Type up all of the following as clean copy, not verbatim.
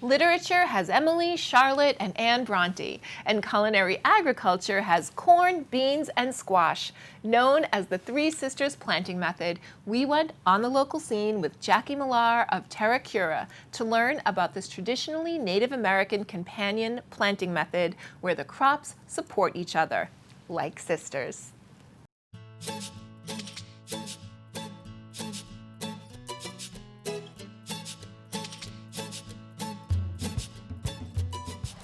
Literature has Emily, Charlotte, and Anne Bronte, and culinary agriculture has corn, beans, and squash. Known as the Three Sisters planting method, we went on the local scene with Jackie Millar of Terra, Cura to learn about this traditionally Native American companion planting method where the crops support each other, like sisters.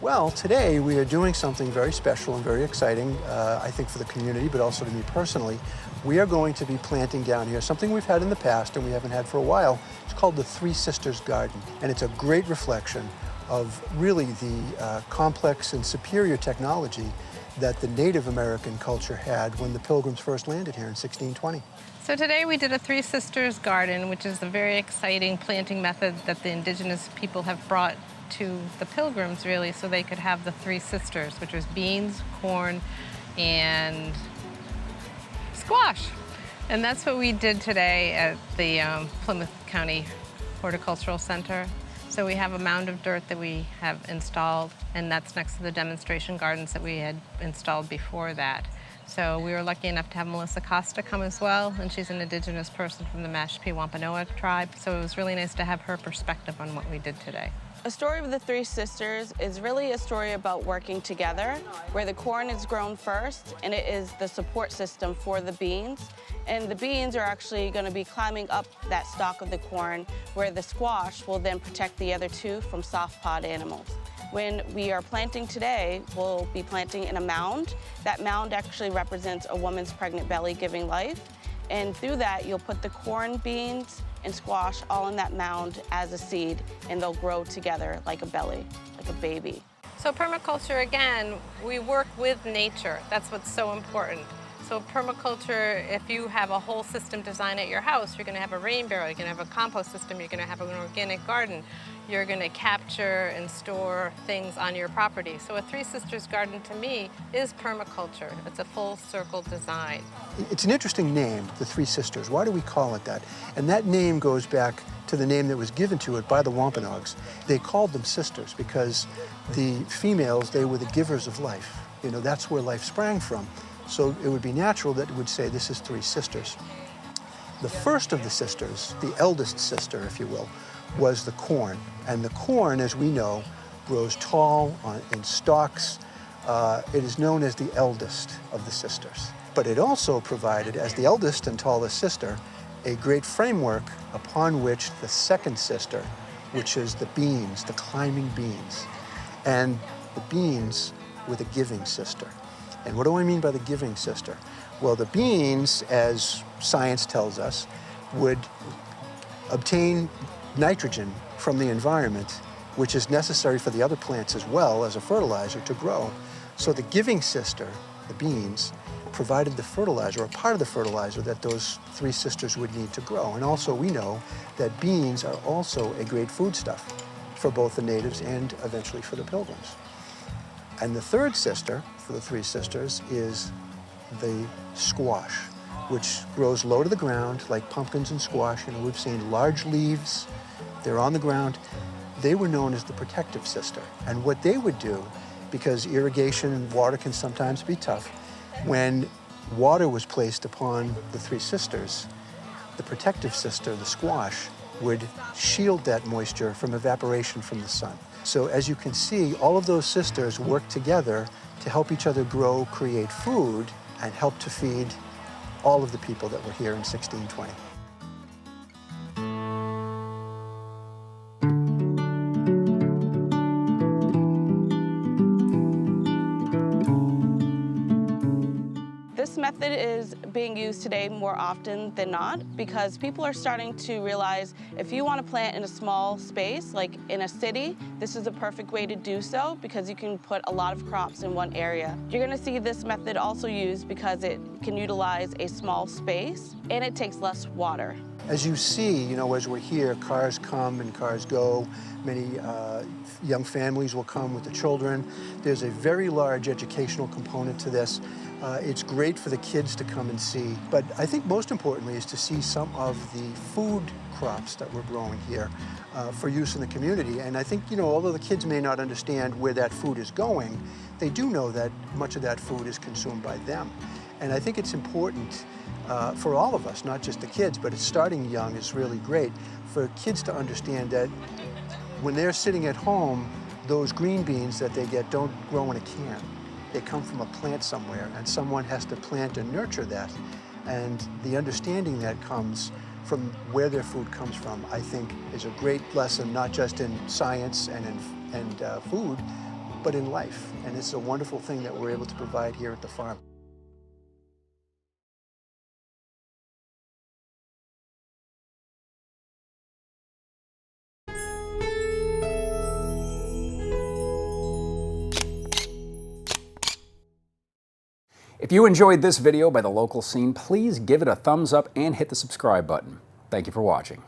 Well, today we are doing something very special and very exciting, I think for the community, but also to me personally. We are going to be planting down here something we've had in the past and we haven't had for a while. It's called the Three Sisters Garden, and it's a great reflection of really the complex and superior technology that the Native American culture had when the Pilgrims first landed here in 1620. So today we did a Three Sisters Garden, which is a very exciting planting method that the indigenous people have brought to the Pilgrims, really, so they could have the three sisters, which was beans, corn, and squash. And that's what we did today at the Plymouth County Horticultural Center. So we have a mound of dirt that we have installed, and that's next to the demonstration gardens that we had installed before that. So we were lucky enough to have Melissa Costa come as well, and she's an indigenous person from the Mashpee Wampanoag tribe. So it was really nice to have her perspective on what we did today. A story of the Three Sisters is really a story about working together, where the corn is grown first, and it is the support system for the beans. And the beans are actually going to be climbing up that stalk of the corn, where the squash will then protect the other two from soft pod animals. When we are planting today, we'll be planting in a mound. That mound actually represents a woman's pregnant belly giving life. And through that, you'll put the corn, beans, and squash all in that mound as a seed, and they'll grow together like a belly, like a baby. So permaculture, again, we work with nature. That's what's so important. So permaculture, if you have a whole system design at your house, you're going to have a rain barrel, you're going to have a compost system, you're going to have an organic garden, you're going to capture and store things on your property. So a Three Sisters Garden, to me, is permaculture. It's a full circle design. It's an interesting name, the Three Sisters. Why do we call it that? And that name goes back to the name that was given to it by the Wampanoags. They called them sisters because the females, they were the givers of life. You know, that's where life sprang from. So it would be natural that it would say this is Three Sisters. The first of the sisters, the eldest sister, if you will, was the corn. And the corn, as we know, grows tall in stalks. It is known as the eldest of the sisters. But it also provided, as the eldest and tallest sister, a great framework upon which the second sister, which is the beans, the climbing beans, and the beans were the giving sister. And what do I mean by the giving sister? Well, the beans, as science tells us, would obtain nitrogen from the environment, which is necessary for the other plants as well as a fertilizer to grow. So the giving sister, the beans, provided the fertilizer, or part of the fertilizer, that those three sisters would need to grow. And also we know that beans are also a great foodstuff for both the natives and eventually for the Pilgrims. And the third sister for the Three Sisters is the squash, which grows low to the ground like pumpkins and squash. You know, we've seen large leaves, they're on the ground. They were known as the protective sister. And what they would do, because irrigation and water can sometimes be tough, when water was placed upon the Three Sisters, the protective sister, the squash, would shield that moisture from evaporation from the sun. So as you can see, all of those sisters work together to help each other grow, create food, and help to feed all of the people that were here in 1620. This method is being used today more often than not because people are starting to realize if you want to plant in a small space, like in a city, this is a perfect way to do so because you can put a lot of crops in one area. You're going to see this method also used because it can utilize a small space and it takes less water. As you see, you know, as we're here, cars come and cars go. Many young families will come with the children. There's a very large educational component to this. It's great for the kids to come and see, but I think most importantly is to see some of the food crops that we're growing here for use in the community. And I think, you know, although the kids may not understand where that food is going, they do know that much of that food is consumed by them. And I think it's important for all of us, not just the kids, but it's starting young is really great for kids to understand that when they're sitting at home, those green beans that they get don't grow in a can. They come from a plant somewhere, and someone has to plant and nurture that. And the understanding that comes from where their food comes from, I think, is a great lesson, not just in science and in food, but in life. And it's a wonderful thing that we're able to provide here at the farm. If you enjoyed this video by the local scene, please give it a thumbs up and hit the subscribe button. Thank you for watching.